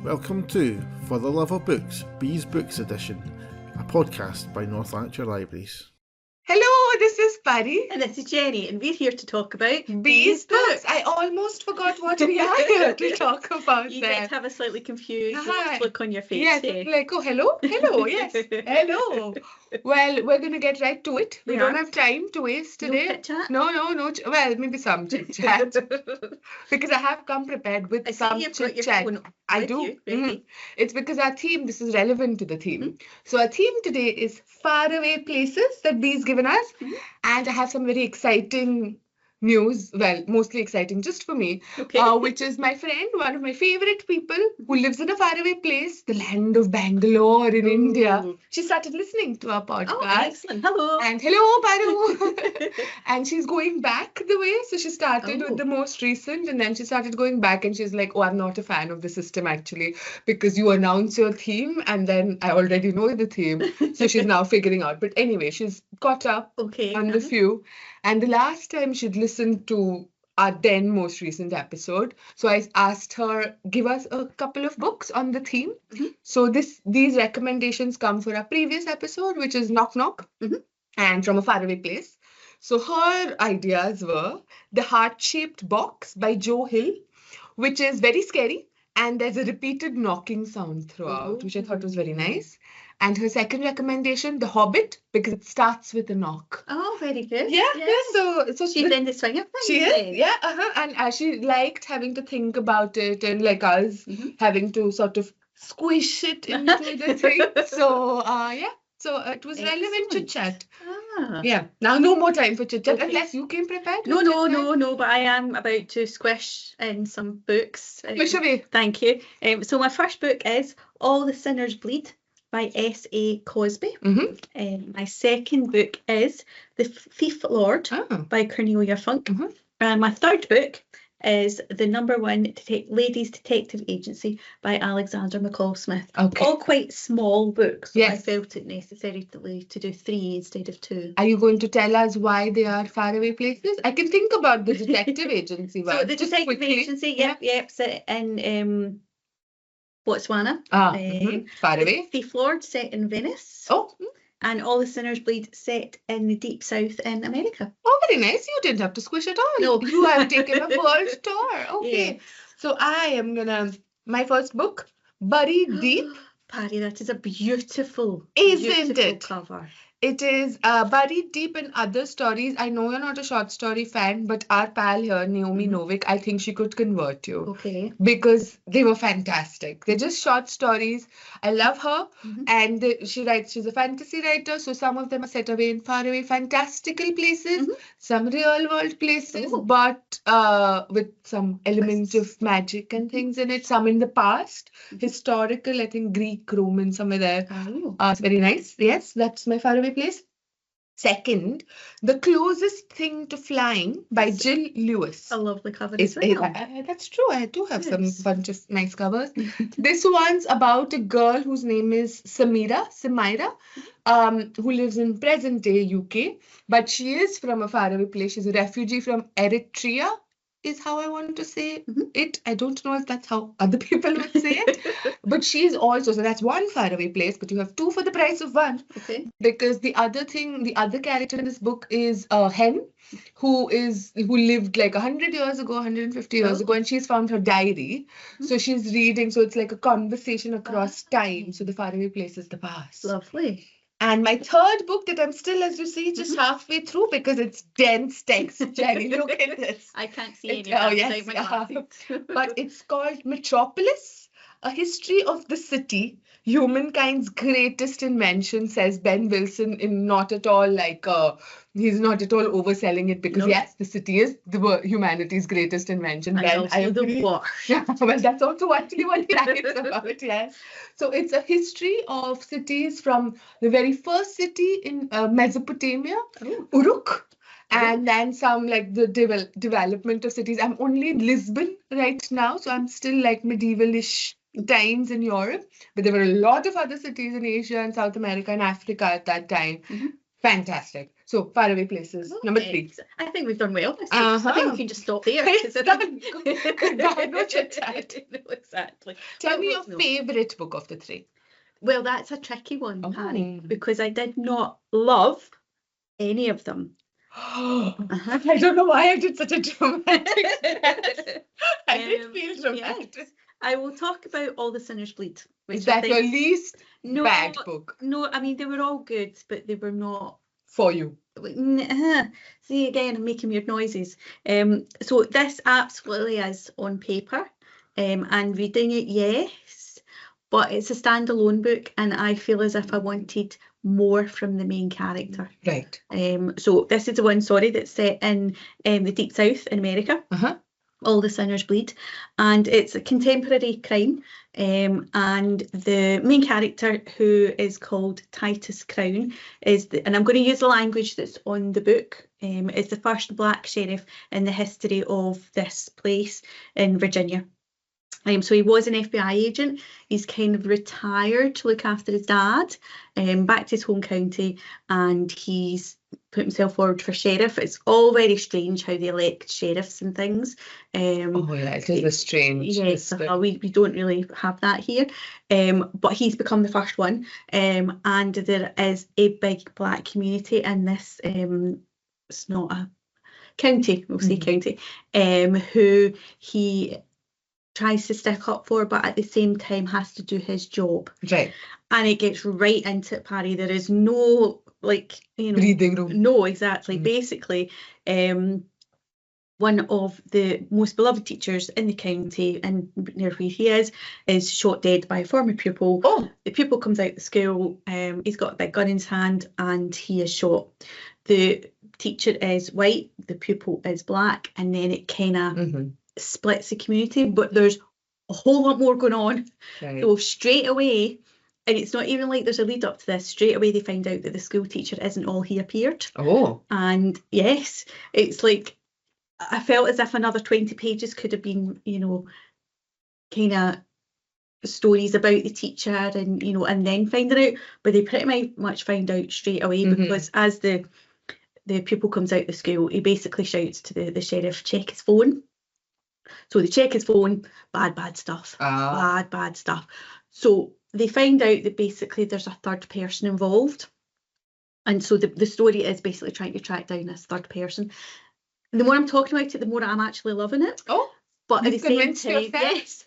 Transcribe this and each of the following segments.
Welcome to For the Love of Books, Bees Books Edition, a podcast by North Lanarkshire Libraries. Hello, this is Pari. And this is Jenny, and we're here to talk about Bees Books. I almost forgot what we are here to talk about. You there. did have a slightly confused Hi. look on your face. Yes, like, oh, hello, yes, hello. Well, we're going to get right to it. We don't have time to waste today. No chit-chat? No. Well, maybe some chit-chat. Because I have come prepared with some chit-chat. I do. It's because our theme, this is relevant to the theme. So our theme today is Faraway Places that Bee's given us. And I have some very exciting news, well, mostly exciting just for me, which is my friend, one of my favorite people who lives in a faraway place, the land of Bangalore in India. She started listening to our podcast. Oh, excellent. Hello. And hello, Paru. And she's going back the way. So she started with the most recent and then she started going back and she's like, oh, I'm not a fan of the system actually because you announce your theme and then I already know the theme. So she's now figuring out. But anyway, she's caught up on the few. And the last time she'd listened to our then most recent episode, so I asked her, give us a couple of books on the theme. So these recommendations come for our previous episode, which is Knock Knock, and From a Faraway Place. So her ideas were The Heart-Shaped Box by Joe Hill, which is very scary. And there's a repeated knocking sound throughout, which I thought was very nice. And her second recommendation, The Hobbit, because it starts with a knock. Oh, very good. Yeah. So she's in the swing of things. She is, yeah. And she liked having to think about it and like us having to sort of squish it into the thing. So, So it was relevant to chat. Yeah. Now no more time for chit chat unless you came prepared. No. But I am about to squish in some books. Squish away. Thank you. So my first book is All the Sinners Bleed by S.A. Cosby. My second book is The Thief Lord by Cornelia Funk. And my third book is the #1 Ladies Detective Agency by Alexander McCall Smith. All quite small books, so I felt it necessary to do 3 instead of 2. Are you going to tell us why they are faraway places? I can think about the detective agency one. So the detective agency, set in Botswana. Faraway. Thief Lord set in Venice. And All the Sinners Bleed set in the Deep South in America. Oh, very nice. You didn't have to squish at all. No. You have taken a world tour. Okay. Yeah. So I am my first book, Buried Deep. Pari, that is a beautiful cover. It is Buried Deep in Other Stories. I know you're not a short story fan, but our pal here, Naomi Novick, I think she could convert you. Because they were fantastic. They're just short stories. I love her. And she's a fantasy writer. So some of them are set away in faraway, fantastical places. Some real world places, but with some element of magic and things in it. Some in the past. Historical, I think Greek, Roman, somewhere there. It's very nice. Yes, that's my faraway place. Second, The Closest Thing to Flying by Jill Lewis. A lovely cover as well. That's true. I do have some bunch of nice covers. This one's about a girl whose name is Samira, who lives in present day UK, but she is from a faraway place. She's a refugee from Eritrea, is how I want to say it. I don't know if that's how other people would say it. But she is also, so that's one faraway place, but you have 2 for the price of 1. Because the other character in this book is a hen who lived like 100 years ago, 150 years ago, and she's found her diary. So she's reading, so it's like a conversation across time. So the faraway place is the past. Lovely. And my third book that I'm still, as you see, just halfway through because it's dense text, Jenny. Look at this. I can't see any of that my glasses. But it's called Metropolis, A History of the City, Humankind's Greatest Invention, says Ben Wilson, in not at all like, he's not at all overselling it because yes, the city is humanity's greatest invention. And I agree. Well, that's also actually what he writes about, yes. So it's a history of cities from the very first city in Mesopotamia, Uruk, and then some like the development of cities. I'm only in Lisbon right now, so I'm still like medieval-ish times in Europe, but there were a lot of other cities in Asia and South America and Africa at that time. Fantastic. So, Faraway Places, number 3. I think we've done well. I think we can just stop there. It's done. Goodbye, no chit-chat. No, exactly. Tell me your favourite book of the 3. Well, that's a tricky one, Pari, because I did not love any of them. I don't know why I did such a dramatic stance. I did feel dramatic. Yes. I will talk about All the Sinners Bleed. Is that your least bad book? No, I mean, they were all good, but they were not... For you. See, again, I'm making weird noises. So this absolutely is on paper, and reading it, yes, but it's a standalone book, and I feel as if I wanted more from the main character. Right. So this is the one, that's set in the Deep South in America. All the Sinners Bleed, and it's a contemporary crime, and the main character, who is called Titus Crown, and I'm going to use the language that's on the book, is the first black sheriff in the history of this place in Virginia. So he was an FBI agent. He's kind of retired to look after his dad, back to his home county, and he's put himself forward for sheriff. It's all very strange how they elect sheriffs and things. It is strange. Yes, we don't really have that here. But he's become the first one, and there is a big black community in this. It's not a county, we'll say county, who he tries to stick up for, but at the same time has to do his job. Right. And it gets right into it, Pari. There is no, breathing room. No, exactly. Basically, one of the most beloved teachers in the county, and near where he is shot dead by a former pupil. The pupil comes out of the school, he's got a big gun in his hand, and he is shot. The teacher is white, the pupil is black, and then it kind of splits the community, but there's a whole lot more going on. Right. So straight away, and it's not even like there's a lead up to this, straight away they find out that the school teacher isn't all he appeared. And yes, it's like I felt as if another 20 pages could have been, kind of stories about the teacher and and then finding out, but they pretty much find out straight away, because as the pupil comes out of the school, he basically shouts to the sheriff, check his phone. So they check his phone, bad stuff, bad stuff. So they find out that basically there's a third person involved. And so the story is basically trying to track down this third person. And the more I'm talking about it, the more I'm actually loving it. But at the same time, yes,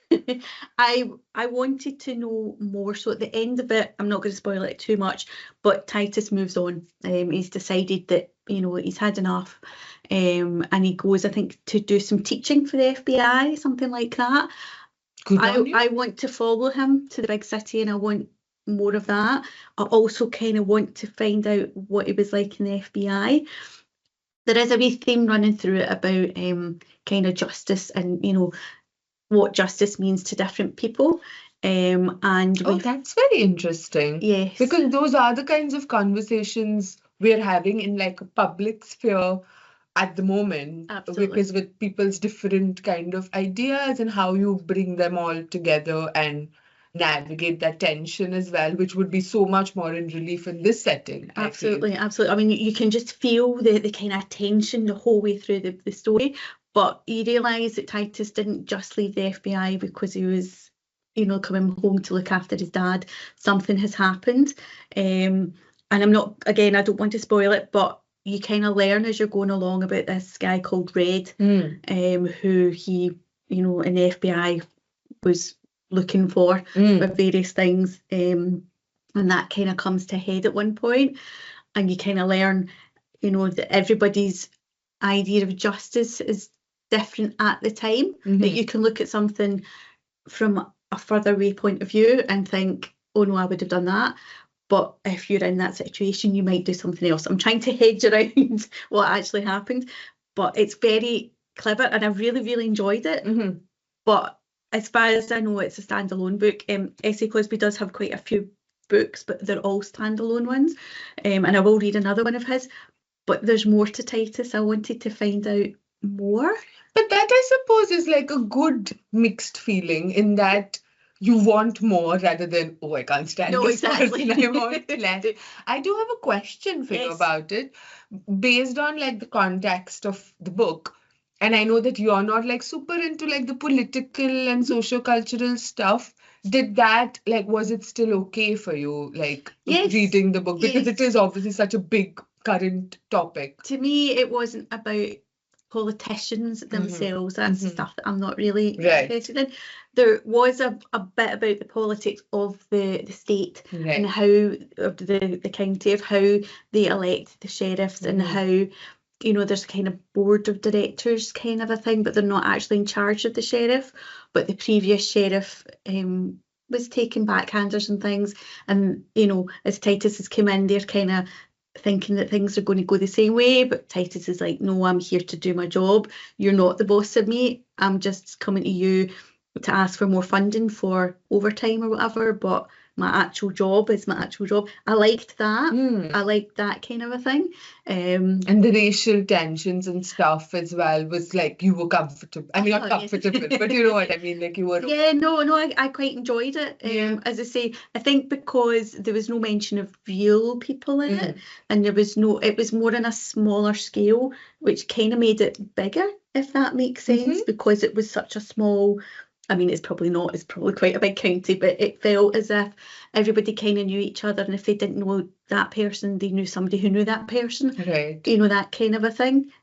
I wanted to know more. So at the end of it, I'm not going to spoil it too much, but Titus moves on. He's decided that, he's had enough. And he goes, I think, to do some teaching for the FBI, something like that. I want to follow him to the big city, and I want more of that. I also kind of want to find out what it was like in the FBI. There is a wee theme running through it about kind of justice and, what justice means to different people. And that's very interesting. Yes. Because those are the kinds of conversations we're having in like a public sphere at the moment. Absolutely. Because with people's different kind of ideas and how you bring them all together and navigate that tension as well, which would be so much more in relief in this setting. Absolutely. I mean, you can just feel the kind of tension the whole way through the story, but you realise that Titus didn't just leave the FBI because he was, coming home to look after his dad. Something has happened. And I'm not, again, I don't want to spoil it, but you kind of learn as you're going along about this guy called Red, who he, in the FBI was looking for various things, and that kind of comes to head at one point, and you kind of learn, that everybody's idea of justice is different at the time. That you can look at something from a further away point of view and think, oh no, I would have done that. But if you're in that situation, you might do something else. I'm trying to hedge around what actually happened, but it's very clever, and I really, really enjoyed it. But as far as I know, it's a standalone book. S.A. Cosby does have quite a few books, but they're all standalone ones. And I will read another one of his. But there's more to Titus. I wanted to find out more. But that, I suppose, is like a good mixed feeling in that you want more rather than, oh, I can't stand No, this exactly. person, I want less. I do have a question for you Yes. about it, based on like the context of the book. And I know that you're not like super into like the political and socio-cultural stuff. Did that, like, was it still okay for you, like, Yes, reading the book? Because it yes. is obviously such a big current topic. To me, it wasn't about politicians themselves. That's the stuff that I'm not really Right. interested in. There was a bit about the politics of the state and Right. how, of the county, of how they elect the sheriffs and how, you know, there's a kind of board of directors kind of a thing, but they're not actually in charge of the sheriff. But the previous sheriff was taking backhanders and things. And, you know, as Titus has come in, they're kind of thinking that things are going to go the same way, but Titus is like, no, I'm here to do my job. You're not the boss of me. I'm just coming to you to ask for more funding for overtime or whatever, but my actual job is my actual job. I liked that. I liked that kind of a thing. And the racial tensions and stuff as well was like, you were comfortable. I mean, not comfortable, but you know what I mean? Like, you were. Yeah, no, I quite enjoyed it. As I say, I think because there was no mention of real people in it, and it was more on a smaller scale, which kind of made it bigger, if that makes sense, because it was such a small. I mean, it's probably not, it's probably quite a big county, but it felt as if everybody kind of knew each other, and if they didn't know that person, they knew somebody who knew that person. Right. You know, that kind of a thing.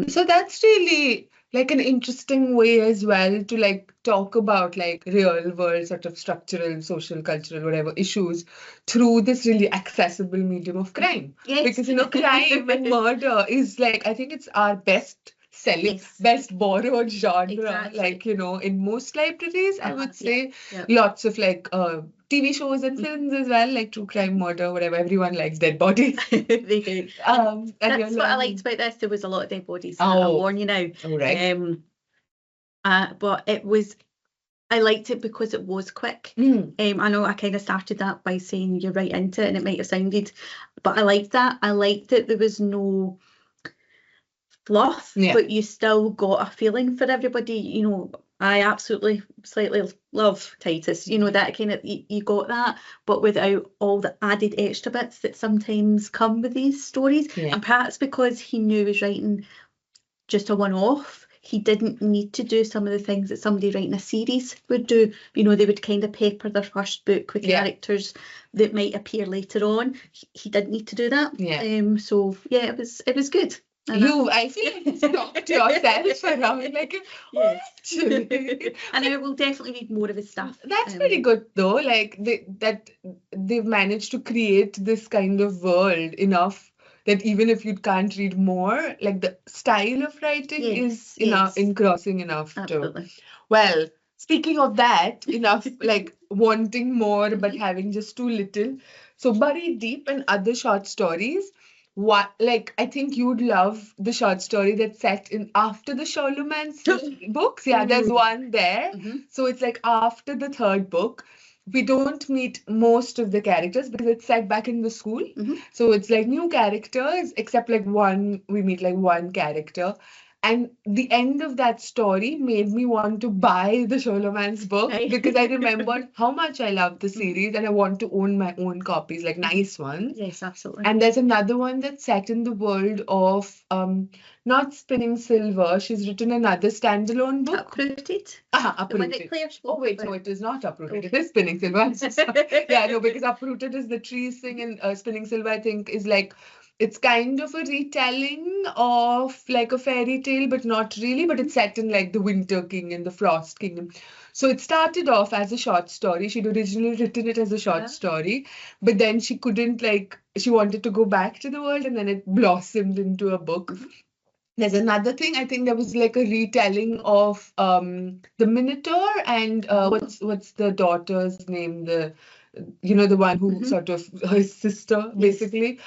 So that's really like an interesting way as well to like talk about like real world sort of structural, social, cultural, whatever issues through this really accessible medium of crime. Yes. Because, you know, crime and murder is like, I think it's our best selling, best borrowed genre. Exactly. Like, you know, in most libraries, I would say lots of like TV shows and films as well, like true crime, murder, whatever. Everyone likes dead bodies. They do. And That's what I liked about this. There was a lot of dead bodies. Oh. I'll warn you now. All right. But it was, I liked it because it was quick. I know I kind of started that by saying you're right into it, and it might have sounded, but I liked that. I liked that there was no fluff, but you still got a feeling for everybody. You know, I absolutely slightly love Titus. You know, that kind of, you got that, but without all the added extra bits that sometimes come with these stories. And perhaps because he knew he was writing just a one-off, he didn't need to do some of the things that somebody writing a series would do. You know, they would kind of pepper their first book with characters that might appear later on. He didn't need to do that. So yeah, it was good. I feel like you stopped yourself around like, what? And I will definitely read more of his stuff. That's pretty good though. Like that they've managed to create this kind of world enough that even if you can't read more, like the style of writing is enough, engrossing enough. Absolutely. Well, speaking of that, enough like wanting more but having just too little. So Buried Deep and other short stories. I think you'd love the short story that's set in after the Charlemagne's books. Yeah, there's one there. So it's like after the third book. We don't meet most of the characters because it's set back in the school. So it's like new characters, except like we meet like one character. And the end of that story made me want to buy the Charlemagne's book because I remembered how much I love the series and I want to own my own copies, like nice ones. Yes, absolutely. And there's another one that's set in the world of not Spinning Silver. She's written another standalone book. Uprooted. Uprooted. Oh wait, no, it is not Uprooted. It is Spinning Silver. Yeah, no, because Uprooted is the trees thing, and Spinning Silver, I think, is like, it's kind of a retelling of like a fairy tale, but not really. But it's set in like the Winter King and the Frost Kingdom. So it started off as a short story. She'd originally written it as a short story, but then she couldn't, like, she wanted to go back to the world, and then it blossomed into a book. There's another thing. I think there was like a retelling of the Minotaur and what's the daughter's name? The one who sort of her sister, basically,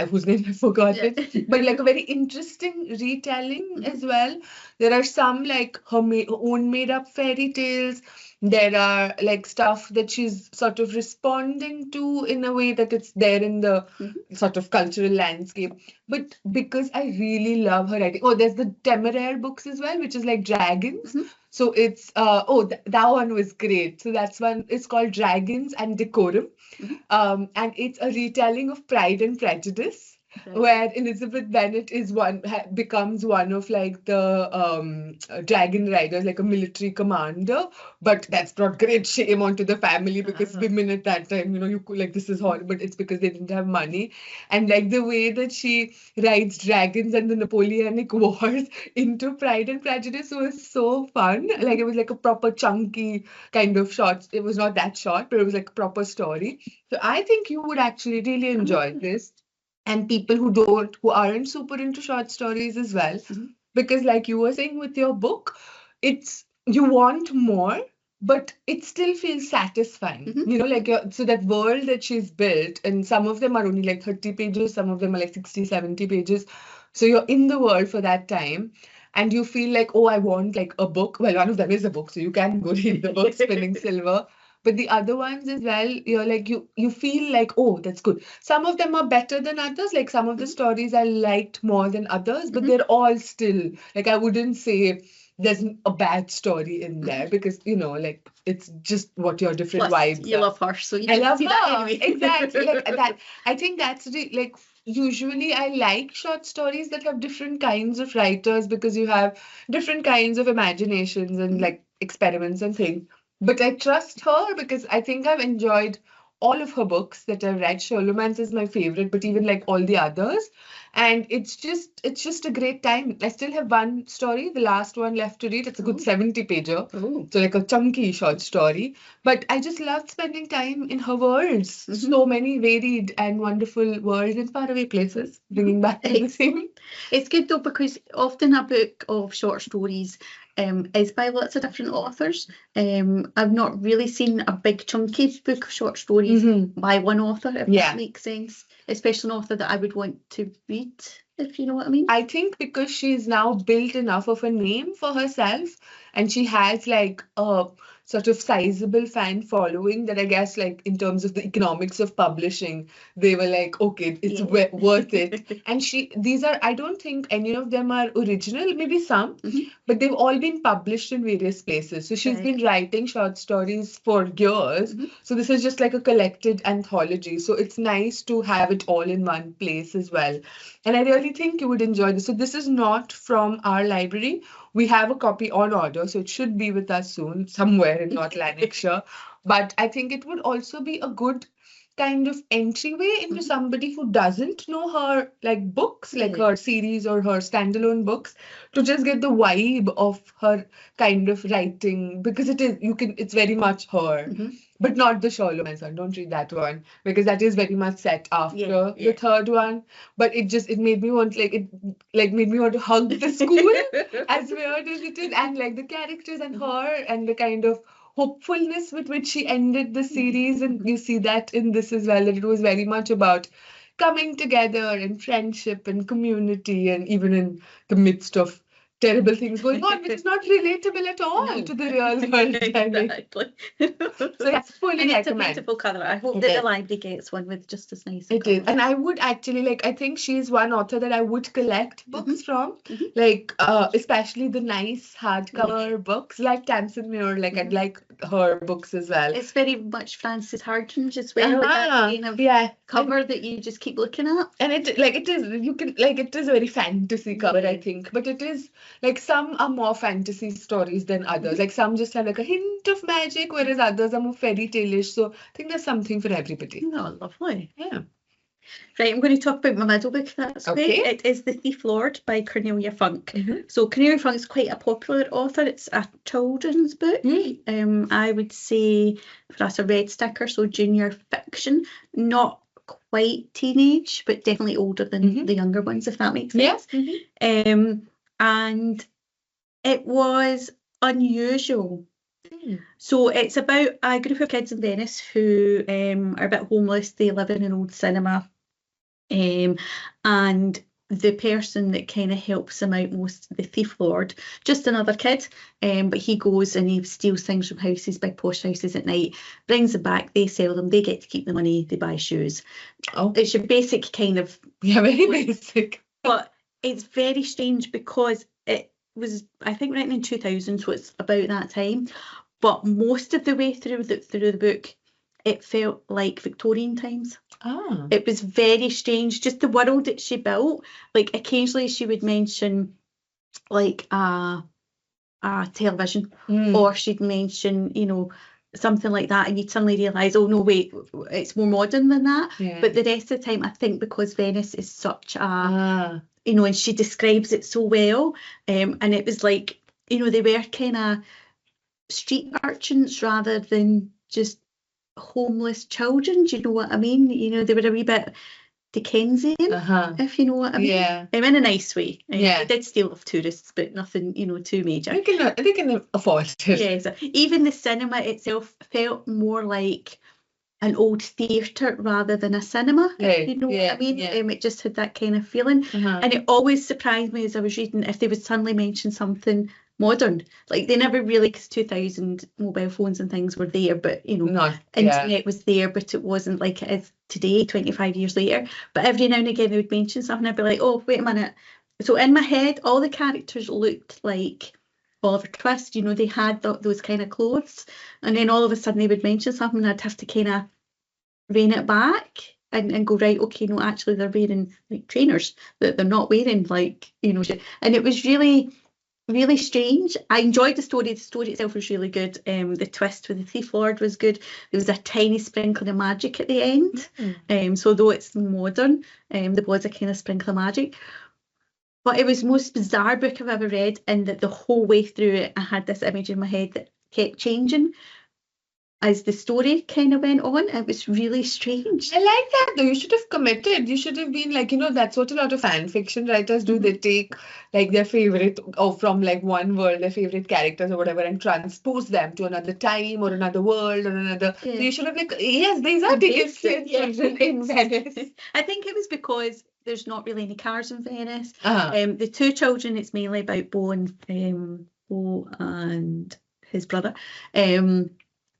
whose name I forgot it, but like a very interesting retelling as well. There are some like her own made up fairy tales. There are like stuff that she's sort of responding to in a way that it's there in the sort of cultural landscape. But because I really love her writing, there's the Temeraire books as well, which is like dragons. So it's that one was great. So that's one. It's called Dragons and Decorum, and it's a retelling of Pride and Prejudice. Right. Where Elizabeth Bennet is becomes one of like the dragon riders, like a military commander. But that's not great shame onto the family because women at that time, you could like this is horrible, but it's because they didn't have money. And like the way that she rides dragons and the Napoleonic Wars into Pride and Prejudice was so fun. Like it was like a proper chunky kind of short. It was not that short, but it was like a proper story. So I think you would actually really enjoy this. And people who aren't super into short stories as well. Because like you were saying with your book, you want more, but it still feels satisfying. Like so that world that she's built, and some of them are only like 30 pages, some of them are like 60, 70 pages. So you're in the world for that time. And you feel like, oh, I want like a book. Well, one of them is a book, so you can go read the book, Spinning Silver. But the other ones as well, you're like, you feel like, oh, that's good. Some of them are better than others. Like some of the stories I liked more than others, but they're all still, like I wouldn't say there's a bad story in there because, like it's just what your different vibes you are. love her, so you I love see that anyway. Exactly. Like that. I think that's like usually I like short stories that have different kinds of writers because you have different kinds of imaginations and like experiments and things. But I trust her because I think I've enjoyed all of her books that I've read. Sholomance is my favorite, but even like all the others. And it's just a great time. I still have one story, the last one left to read. It's a good 70-pager. So like a chunky short story. But I just loved spending time in her worlds. So many varied and wonderful worlds and faraway places. Bringing back to the theme. It's good though because often a book of short stories is by lots of different authors. I've not really seen a big chunky book of short stories by one author, if that makes sense. Especially an author that I would want to read, if you know what I mean. I think because she's now built enough of a name for herself and she has like a sort of sizable fan following that I guess like in terms of the economics of publishing, they were like, okay, it's worth it. And I don't think any of them are original, maybe some, but they've all been published in various places. So she's been writing short stories for years. So this is just like a collected anthology. So it's nice to have it all in one place as well. And I really think you would enjoy this. So this is not from our library. We have a copy on order, so it should be with us soon, somewhere in North Lanarkshire. But I think it would also be a good kind of entryway into somebody who doesn't know her like books, like her series or her standalone books, to just get the vibe of her kind of writing, because it's very much her. But not the Sholomance one. Don't read that one because that is very much set after the third one. But it made me want made me want to hug the school as weird as it is, and like the characters and her and the kind of hopefulness with which she ended the series, and you see that in this as well, that it was very much about coming together and friendship and community, and even in the midst of terrible things going on, which is not relatable at all to the real world. Exactly. So yes, fully and it's recommend. a beautiful cover. I hope that the library gets one with just as nice a It cover. is. And I would actually I think she's one author that I would collect books from, especially the nice hardcover books like Tamsin Muir. I'd like her books as well. It's very much Frances Hardinge as well, like that kind of cover that you just keep looking at. And it is a very fantasy cover, I think, but it is like some are more fantasy stories than others. Like some just have like a hint of magic, whereas others are more fairy tale-ish. So I think there's something for everybody. Oh, lovely. Yeah. Right, I'm going to talk about my middle book, if that's okay. It is The Thief Lord by Cornelia Funk. So Cornelia Funk is quite a popular author. It's a children's book. I would say that's a red sticker, so junior fiction. Not quite teenage, but definitely older than the younger ones, if that makes sense. And it was unusual. So it's about a group of kids in Venice who are a bit homeless. They live in an old cinema, and the person that kind of helps them out most, the thief lord, just another kid, but he goes and he steals things from houses, big posh houses at night, brings them back, they sell them, they get to keep the money, they buy shoes. It's your basic kind of... Yeah, very basic. But it's very strange because was, I think, written in 2000, so it's about that time. But most of the way through the book, it felt like Victorian times. Ah. It was very strange, just the world that she built. Like, occasionally she would mention like a television, or she'd mention, you know, something like that, and you'd suddenly realise, oh no, wait, it's more modern than that. Yeah. But the rest of the time, I think because Venice is such a, you know, and she describes it so well, and it was like, you know, they were kind of street urchins rather than just homeless children. Do you know what I mean? You know, they were a wee bit Dickensian, if you know what I mean. Yeah. In a nice way. Yeah. They did steal off tourists, but nothing, you know, too major. They can afford it. Yes. Even the cinema itself felt more like an old theatre rather than a cinema. Right. You know what I mean? Yeah. It just had that kind of feeling. And it always surprised me as I was reading if they would suddenly mention something modern. Like, they never really, because 2000 mobile phones and things were there, but, you know, internet was there, but it wasn't like it is today, 25 years later. But every now and again they would mention something, I'd be like, oh, wait a minute. So in my head, all the characters looked like Oliver Twist. You know, they had those kind of clothes, and then all of a sudden they would mention something and I'd have to kind of rein it back and go, right, okay, no, actually they're wearing like trainers, that they're not wearing like, you know. And it was really strange. I enjoyed the story. The story itself was really good. The twist with the Thief Lord was good. There was a tiny sprinkle of magic at the end. So though it's modern, there was a kind of sprinkle of magic. But it was the most bizarre book I've ever read, and that the whole way through it, I had this image in my head that kept changing as the story kind of went on. It was really strange. I like that though. You should have committed. You should have been like, you know, that's what a lot of fan fiction writers do. They take like their favorite, or from like one world, their favorite characters or whatever, and transpose them to another time or another world or another. So you should have like, yes, these are Dickens children in Venice. I think it was because there's not really any cars in Venice. The two children, it's mainly about Beau and his brother.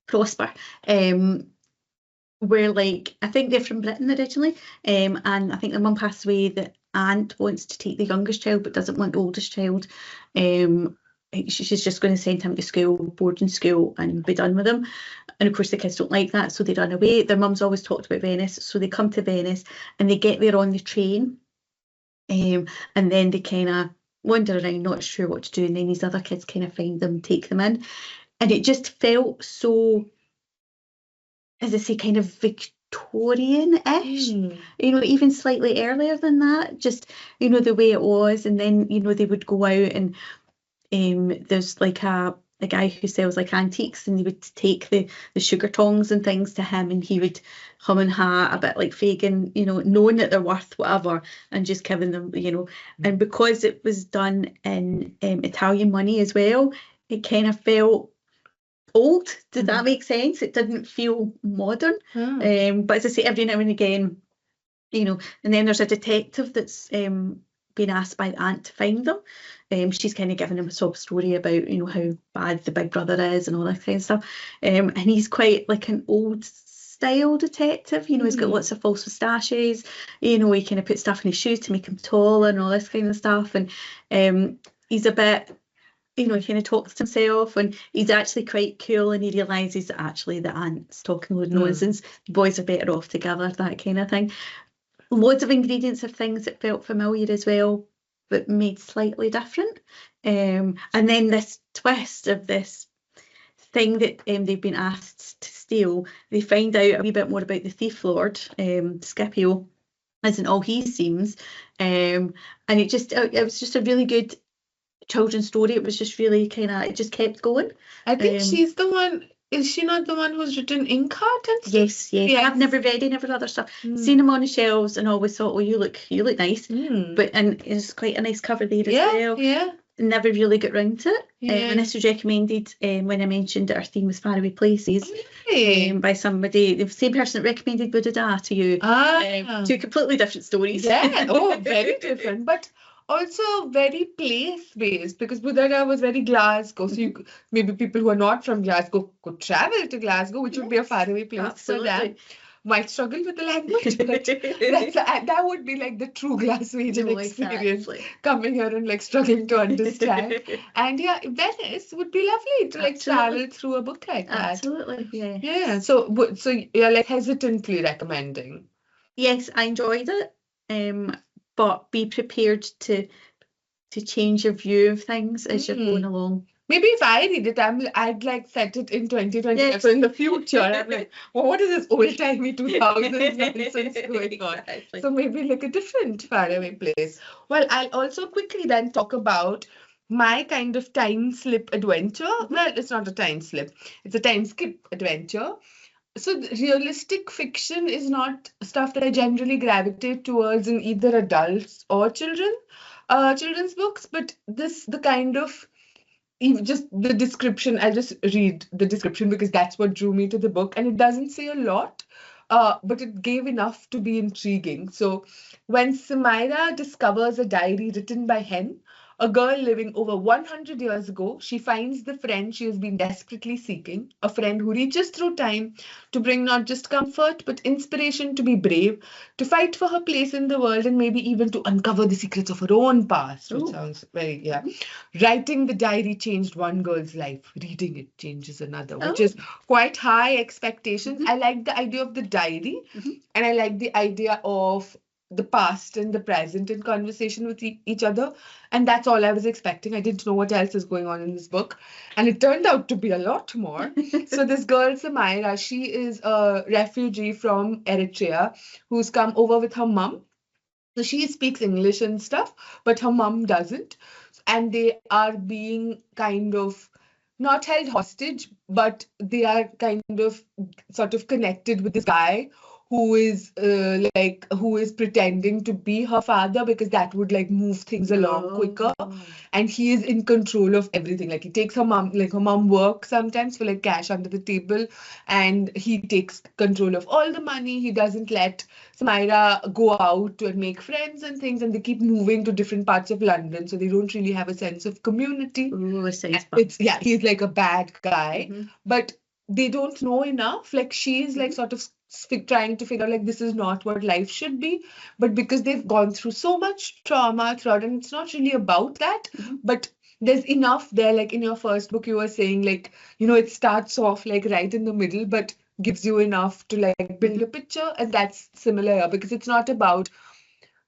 Prosper, were like, I think they're from Britain originally, and I think their mum passed away. The aunt wants to take the youngest child but doesn't want the oldest child. She's just going to send him to school, boarding school, and be done with him. And of course the kids don't like that, so they run away. Their mum's always talked about Venice, so they come to Venice and they get there on the train, and then they kind of wander around, not sure what to do, and then these other kids kind of find them, take them in. And it just felt so, as I say, kind of Victorian-ish, you know, even slightly earlier than that, just, you know, the way it was. And then, you know, they would go out and there's like a guy who sells like antiques, and they would take the sugar tongs and things to him, and he would hum and ha a bit like Fagin, you know, knowing that they're worth whatever and just giving them, you know. And because it was done in Italian money as well, it kind of felt old. Did that make sense? It didn't feel modern. But as I say, every now and again, you know, and then there's a detective that's been asked by the aunt to find them. She's kind of giving him a sob story about, you know, how bad the big brother is and all that kind of stuff. And he's quite like an old style detective, you know. He's got lots of false moustaches, you know, he kind of puts stuff in his shoes to make him taller and all this kind of stuff. And he's a bit, you know, he kind of talks to himself, and he's actually quite cool, and he realises that actually the aunt's talking loads of nonsense. The boys are better off together, that kind of thing. Loads of ingredients of things that felt familiar as well, but made slightly different. And then this twist of this thing that they've been asked to steal, they find out a wee bit more about the Thief Lord, Scipio, isn't all he seems. And it was just a really good children's story. It was just really kind of, it just kept going. I think she's the one. Is she not the one who's written Ink Heart and stuff? Yes. I've never read any of her other stuff. Seen them on the shelves and always thought, well, you look nice. And it's quite a nice cover there as well. Yeah. Never really got round to it. And this was recommended when I mentioned that our theme was Faraway Places by somebody, the same person that recommended Buddha to you. Two completely different stories. Yeah, very different. But also very place-based, because Buddha was very Glasgow. So maybe people who are not from Glasgow could travel to Glasgow, which would be a faraway place for them. might struggle with the language, but that would be like the true Glaswegian No, experience, exactly. coming here and like struggling to understand. And yeah, Venice would be lovely to like travel through a book like that. Absolutely, yeah. Yeah, so you're like hesitantly recommending. Yes, I enjoyed it, but be prepared to change your view of things as you're going along. Maybe if I read it, I'd like set it in 2020. Yes. So in the future, I'm like, well, what is this old-timey 2000s nonsense going on? Exactly. So maybe like a different faraway place. Well, I'll also quickly then talk about my kind of time slip adventure. Well, it's not a time slip. It's a time skip adventure. So realistic fiction is not stuff that I generally gravitate towards in either adults or children's books, but the kind of, even just the description, I'll just read the description because that's what drew me to the book, and it doesn't say a lot, but it gave enough to be intriguing. So when Samira discovers a diary written by Hen, a girl living over 100 years ago, she finds the friend she has been desperately seeking, a friend who reaches through time to bring not just comfort, but inspiration to be brave, to fight for her place in the world, and maybe even to uncover the secrets of her own past, which sounds very, yeah. Writing the diary changed one girl's life. Reading it changes another, which is quite high expectations. I like the idea of the diary, and I like the idea of the past and the present in conversation with each other. And that's all I was expecting. I didn't know what else is going on in this book. And it turned out to be a lot more. So this girl, Samira, she is a refugee from Eritrea who's come over with her mum. So she speaks English and stuff, but her mum doesn't. And they are being kind of not held hostage, but they are kind of sort of connected with this guy who is who is pretending to be her father, because that would like move things along quicker. And he is in control of everything. Like he takes her mom, like her mom works sometimes for like cash under the table, and he takes control of all the money. He doesn't let Samira go out and make friends and things, and they keep moving to different parts of London, so they don't really have a sense of community. He's like a bad guy, but they don't know enough. Like she's like sort of trying to figure out like this is not what life should be, but because they've gone through so much trauma throughout, and it's not really about that, but there's enough there. Like in your first book, you were saying like, you know, it starts off like right in the middle, but gives you enough to like build a picture, and that's similar because it's not about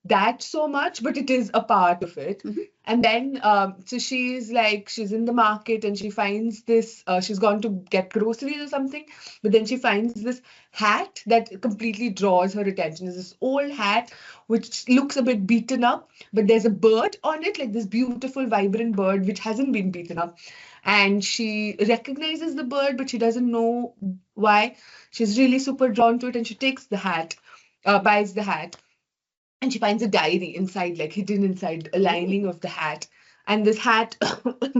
that so much, but it is a part of it. And then so she's in the market, and she finds this, she's gone to get groceries or something, but then she finds this hat that completely draws her attention. It's this old hat which looks a bit beaten up, but there's a bird on it, like this beautiful vibrant bird which hasn't been beaten up, and she recognizes the bird, but she doesn't know why. She's really super drawn to it, and she takes the hat, buys the hat. And she finds a diary inside, like hidden inside a lining of the hat. And this hat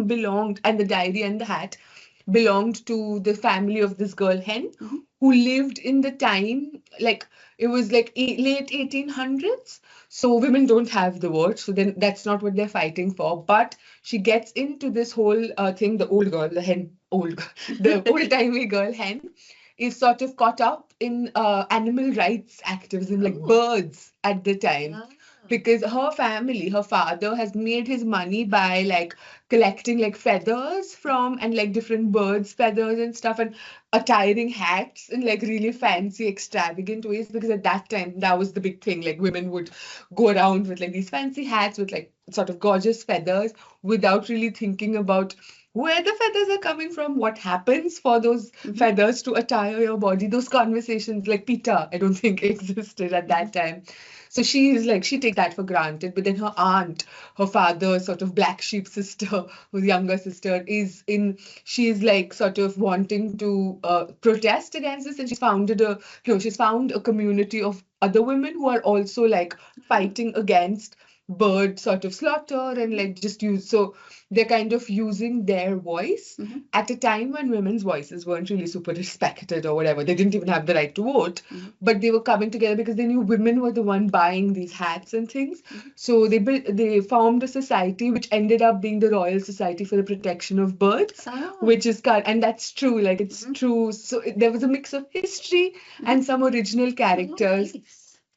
belonged, and the diary and the hat belonged to the family of this girl Hen, who lived in the time, like it was like late 1800s. So women don't have the vote. So then that's not what they're fighting for. But she gets into this whole thing, the old girl, the old-timey girl Hen, is sort of caught up in animal rights activism, like birds at the time. Because her family, her father has made his money by like collecting like feathers from, and like different birds' feathers and stuff, and attiring hats in like really fancy, extravagant ways. Because at that time, that was the big thing. Like women would go around with like these fancy hats with like sort of gorgeous feathers without really thinking about where the feathers are coming from, what happens for those feathers to attire your body. Those conversations, like Peter, I don't think existed at that time. So she takes that for granted. But then her aunt, her father's sort of black sheep sister, whose younger sister, she's like sort of wanting to protest against this. And she's found a community of other women who are also like fighting against bird sort of slaughter and like just use, so they're kind of using their voice at a time when women's voices weren't really super respected or whatever. They didn't even have the right to vote, but they were coming together because they knew women were the one buying these hats and things. So they formed a society which ended up being the Royal Society for the Protection of Birds, which is and that's true, like it's true. So there was a mix of history and some original characters.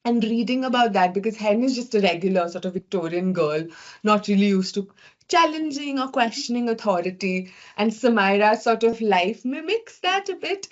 And reading about that, because Hen is just a regular sort of Victorian girl, not really used to challenging or questioning authority. And Samira's sort of life mimics that a bit.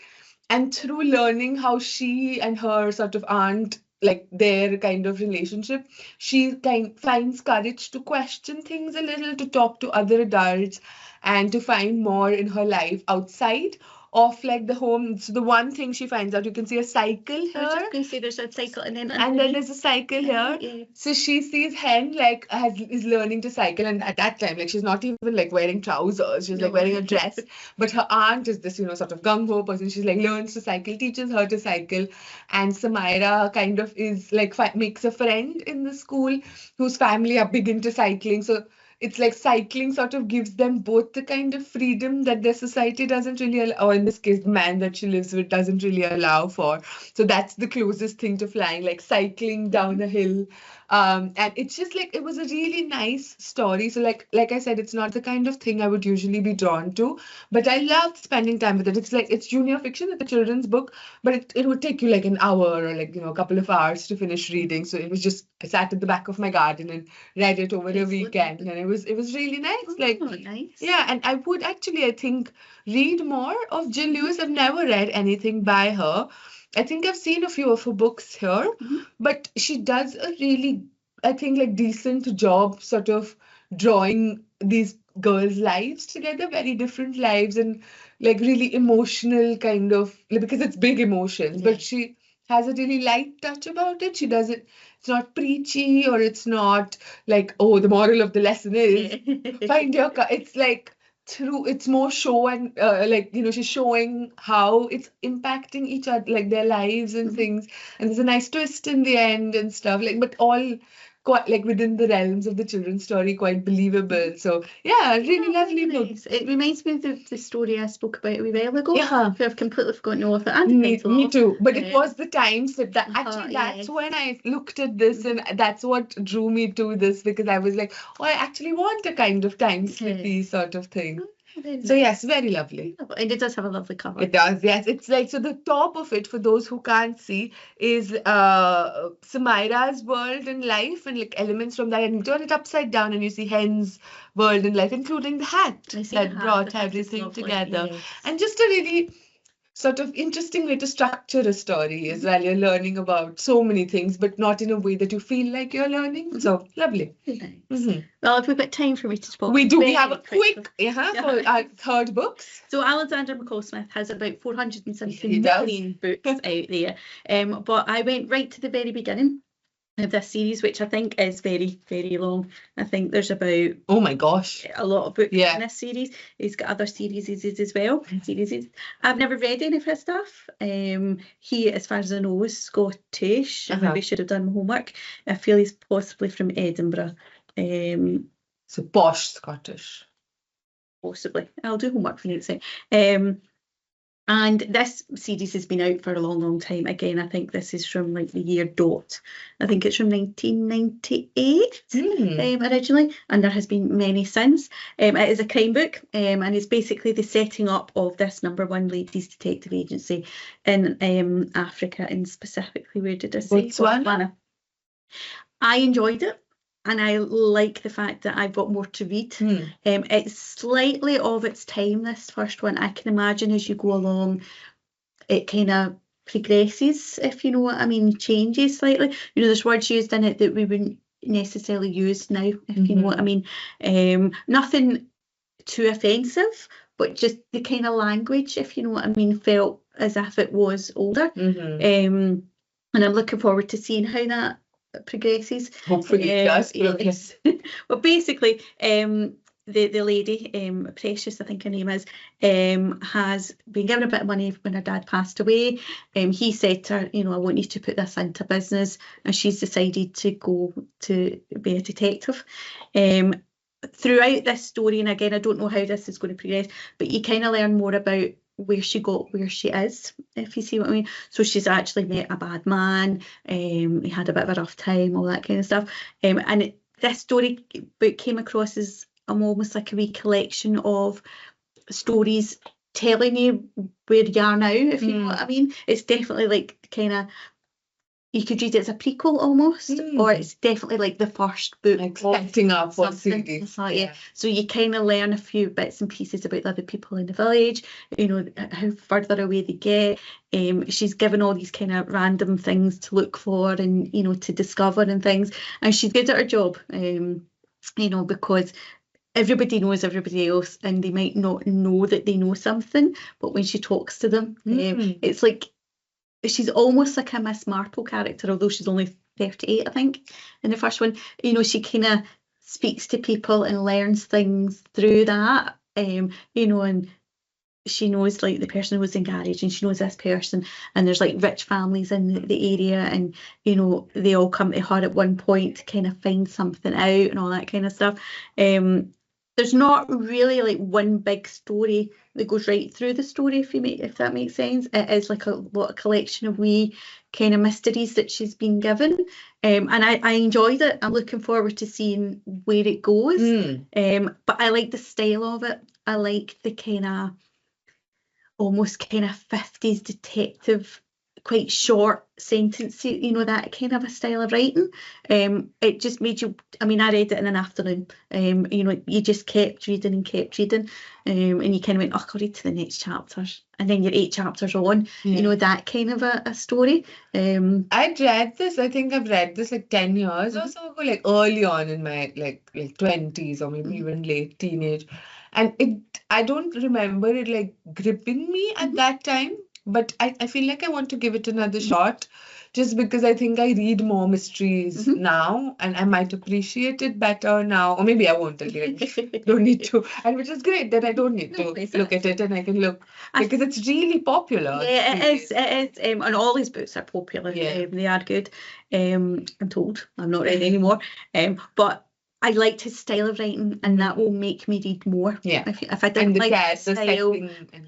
And through learning how she and her sort of aunt, like their kind of relationship, she finds courage to question things a little, to talk to other adults, and to find more in her life outside of like the home. So the one thing she finds out, you can see a cycle I was here, just going to say there's a cycle, and then there's a cycle here. So she sees Hen like is learning to cycle, and at that time, like she's not even like wearing trousers, she's like wearing a dress. But her aunt is this, sort of gung-ho person. She's like learns to cycle, teaches her to cycle, and Samira kind of is like makes a friend in the school whose family are big into cycling. So it's like cycling sort of gives them both the kind of freedom that their society doesn't really allow, or in this case, the man that she lives with doesn't really allow for. So that's the closest thing to flying, like cycling down a hill. And it's just like, it was a really nice story. So like I said, it's not the kind of thing I would usually be drawn to, but I loved spending time with it. It's like, it's junior fiction, it's a children's book, but it would take you like an hour or like, a couple of hours to finish reading. So it was just, I sat at the back of my garden and read it over a weekend, and it was really nice. Nice. Yeah, and I would actually, I think, read more of Jill Lewis. I've never read anything by her. I think I've seen a few of her books here, but she does a really, I think, like decent job sort of drawing these girls' lives together, very different lives, and like really emotional kind of, because it's big emotions, but she has a really light touch about it. She does it, it's not preachy, or it's not like, oh, the moral of the lesson is find your it's like it's more show, and she's showing how it's impacting each other, like their lives and things, and there's a nice twist in the end and stuff, like, but all quite like within the realms of the children's story, quite believable. So yeah, really lovely book. Nice. It reminds me of the story I spoke about a wee while ago. Yeah. I've completely forgotten all of it. Me too. But it was the time slip that actually that's when I looked at this, and that's what drew me to this, because I was like, oh, I actually want a kind of time slippy sort of thing. So yes, very lovely. And it does have a lovely cover. It does, yes. It's like, so the top of it, for those who can't see, is Samira's world and life, and like elements from that, and you turn it upside down and you see Hen's world and life, including the hat that brought everything together. Yes. And just a really sort of interesting way to structure a story as well. You're learning about so many things, but not in a way that you feel like you're learning. So lovely. Nice. Well, if we've got time for me to talk, we do. We have a quick for our third books. So Alexander McCall-Smith has about 470 million books out there. But I went right to the very beginning of this series, which I think is very, very long. I think there's about, oh my gosh, a lot of books in this series. He's got other series as well. I've never read any of his stuff. He, as far as I know, is Scottish. I maybe should have done my homework. I feel he's possibly from Edinburgh. So posh Scottish. Possibly. I'll do homework for next time. And this series has been out for a long, long time. Again, I think this is from like the year dot. I think it's from 1998 originally, and there has been many since. It is a crime book, and it's basically the setting up of this #1 ladies detective agency in Africa, and specifically, where did I say? Botswana. I enjoyed it. And I like the fact that I've got more to read. It's slightly of its time, this first one. I can imagine as you go along, it kind of progresses, if you know what I mean, changes slightly. There's words used in it that we wouldn't necessarily use now, if you know what I mean. Nothing too offensive, but just the kind of language, if you know what I mean, felt as if it was older. And I'm looking forward to seeing how that progresses. Hopefully it does. Yes. Well, basically, the lady, Precious, I think her name is, has been given a bit of money when her dad passed away. He said to her, you know, I want you to put this into business, and she's decided to go to be a detective. Throughout this story, and again, I don't know how this is going to progress, but you kind of learn more about where she got where she is, if you see what I mean. So she's actually met a bad man, he had a bit of a rough time, all that kind of stuff. And this story book came across as almost like a wee collection of stories telling you where you are now, if you know what I mean. It's definitely like kind of, you could read it as a prequel almost, or it's definitely like the first book. Like setting up for series. Yeah. So you kind of learn a few bits and pieces about the other people in the village, you know, how further away they get. She's given all these kind of random things to look for and, you know, to discover and things. And she's good at her job, you know, because everybody knows everybody else, and they might not know that they know something, but when she talks to them, it's like she's almost like a Miss Marple character, although she's only 38, I think, in the first one. You know, she kind of speaks to people and learns things through that, you know, and she knows like the person who was in garage, and she knows this person, and there's like rich families in the area, and you know, they all come to her at one point to kind of find something out and all that kind of stuff. There's not really like one big story that goes right through the story, if that makes sense. It is like a collection of wee kind of mysteries that she's been given, and I enjoyed it. I'm looking forward to seeing where it goes. But I like the style of it. I like the kind of almost kind of 50s detective, quite short sentence, you know, that kind of a style of writing. It just made you, I mean, I read it in an afternoon, you know, you just kept reading and you kind of went, oh, I'll read to the next chapters, and then you're 8 chapters on, you know, that kind of a story. I'd read this, I think I've read this like 10 years or so ago, like early on in my like 20s, or maybe even late teenage, and I don't remember it like gripping me at that time. But I feel like I want to give it another shot, just because I think I read more mysteries now, and I might appreciate it better now. Or maybe I won't again. Don't need to. And which is great that I don't need to look at it, and I can look, because it's really popular. Yeah, it is. And all these books are popular. They are good. I'm told. I'm not reading anymore. But I liked his style of writing, and that will make me read more. If I didn't like the style,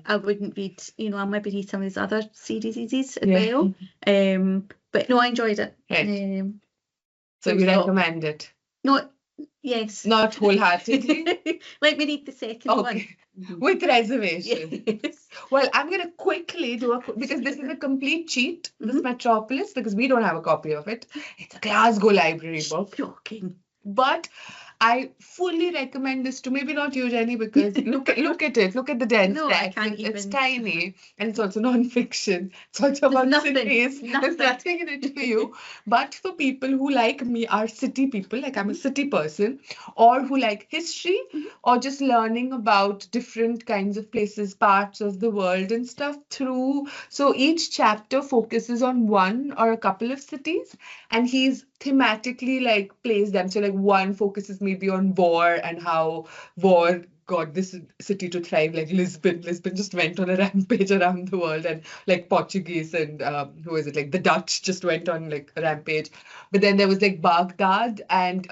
I wouldn't read, you know, I'll maybe read some of his other series as well. But no, I enjoyed it. So you recommend it? Yes. Not wholeheartedly? Let me read the second one. With reservation. Yes. Well, I'm going to quickly do because this is a complete cheat, this Metropolis, because we don't have a copy of it. It's a Glasgow library book. Shocking. But I fully recommend this to, maybe not you, Jenny, because look at it. Look at the dense text. It's tiny, and it's also non-fiction. It's also about cities. There's nothing in it for you. But for people who, like me, are city people, like I'm a city person, or who like history, or just learning about different kinds of places, parts of the world and stuff through. So each chapter focuses on one or a couple of cities, and he's thematically like plays them. So like one focuses maybe on war and how war got this city to thrive, like Lisbon just went on a rampage around the world, and like Portuguese and who is it, like the Dutch just went on like a rampage. But then there was like Baghdad and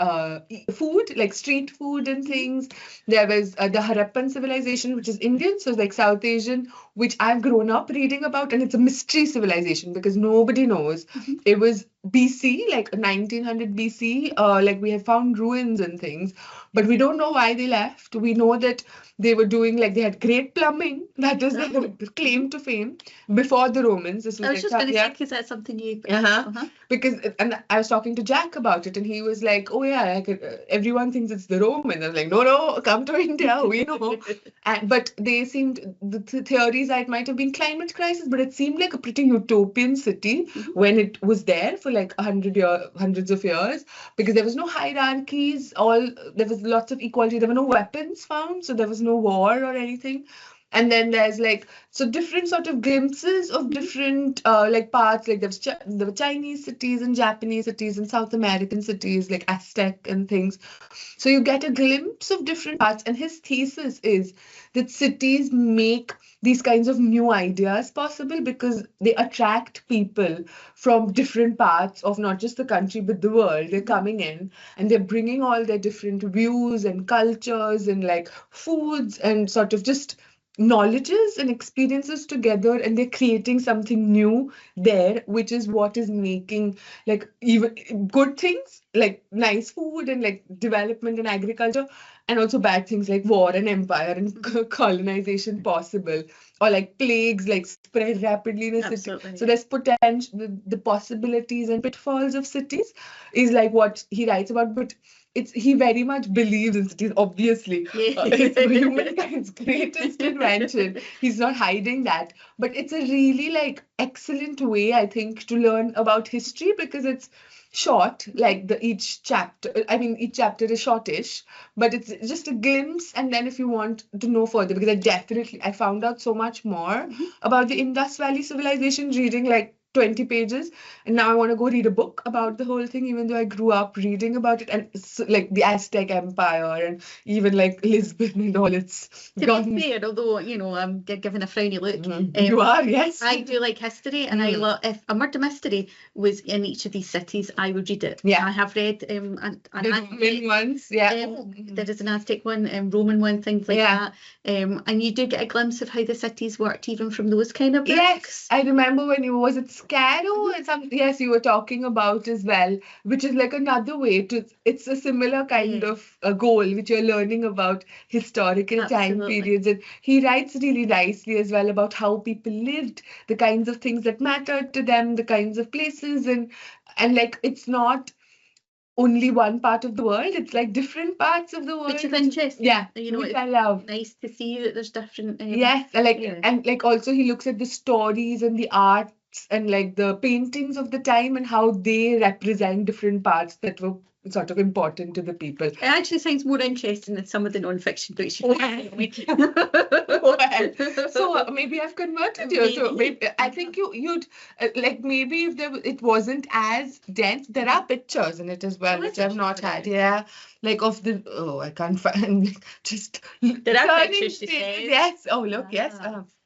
food, like street food and things. There was the Harappan civilization, which is Indian, so it's like South Asian, which I've grown up reading about, and it's a mystery civilization because nobody knows. It was BC, like 1900 BC, like we have found ruins and things, but we don't know why they left. We know that they were doing, like, they had great plumbing. That was their claim to fame before the Romans. This was I was just going to say, is that something you... Because, and I was talking to Jack about it, and he was like, oh yeah, everyone thinks it's the Romans. I was like, no, come to India, we know. But they seemed, the theories that it might have been climate crisis, but it seemed like a pretty utopian city when it was there for like hundreds of years, because there was no hierarchies, there was lots of equality, there were no weapons found, so there was no war or anything. And then there's like, so different sort of glimpses of different like parts, like there were Chinese cities and Japanese cities and South American cities, like Aztec and things. So you get a glimpse of different parts. And his thesis is that cities make these kinds of new ideas possible because they attract people from different parts of not just the country, but the world. They're coming in and they're bringing all their different views and cultures and like foods and sort of just knowledges and experiences together, and they're creating something new there, which is what is making like even good things like nice food and like development and agriculture, and also bad things like war and empire and colonization possible, or like plagues like spread rapidly in a city. Absolutely, So yeah. there's potential, the possibilities and pitfalls of cities is like what he writes about. But he very much believes in cities, obviously. Yeah. It's humankind's greatest invention. He's not hiding that. But it's a really like excellent way, I think, to learn about history, because it's short, like each chapter is shortish, but it's just a glimpse. And then if you want to know further, because I found out so much more about the Indus Valley civilization reading like 20 pages, and now I want to go read a book about the whole thing, even though I grew up reading about it, and like the Aztec Empire and even like Lisbon and all its To guns. be fair, although, you know, I'm giving a frowny look. You are, yes. I do like history, and I love, if a murder mystery was in each of these cities, I would read it. Yeah. I have read The Roman ones, yeah. there is an Aztec one, Roman one, things like that. And you do get a glimpse of how the cities worked, even from those kind of books. Yes, I remember when was it Scarrow and something? Yes, you were talking about as well, which is like another way to. It's a similar kind of a goal, which you're learning about historical time periods, and he writes really nicely as well about how people lived, the kinds of things that mattered to them, the kinds of places, and like it's not only one part of the world, it's like different parts of the world, which is interesting. Yeah, you know, which I love. Nice to see that there's different. Yes, and like also he looks at the stories and the arts and like the paintings of the time and how they represent different parts that were sort of important to the people. It actually sounds more interesting than some of the non-fiction books you So maybe I've converted you. So maybe, I think you'd like, maybe if it wasn't as dense. There are pictures in it as well, which I've not had. Yeah, like of the I can't find just there are pictures. Yes. Oh look, yes.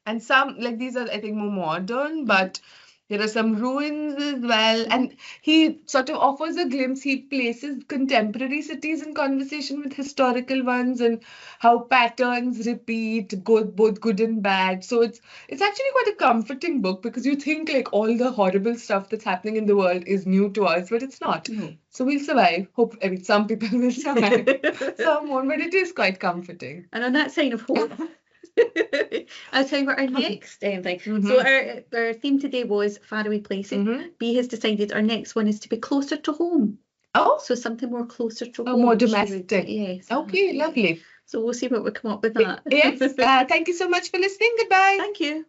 And some like these are, I think, more modern, but there are some ruins as well. And he sort of offers a glimpse. He places contemporary cities in conversation with historical ones, and how patterns repeat, both good and bad. So it's actually quite a comforting book, because you think like all the horrible stuff that's happening in the world is new to us, but it's not. So we'll survive. I mean, some people will survive, some won't, but it is quite comforting. And on that sign of hope, I'll tell you what our next thing. So our theme today was Faraway Places. B has decided our next one is to be closer to home. Oh, so something more closer to home. Oh, more domestic. Yes. Okay, lovely. So we'll see what we come up with that. Yes. Thank you so much for listening. Goodbye. Thank you.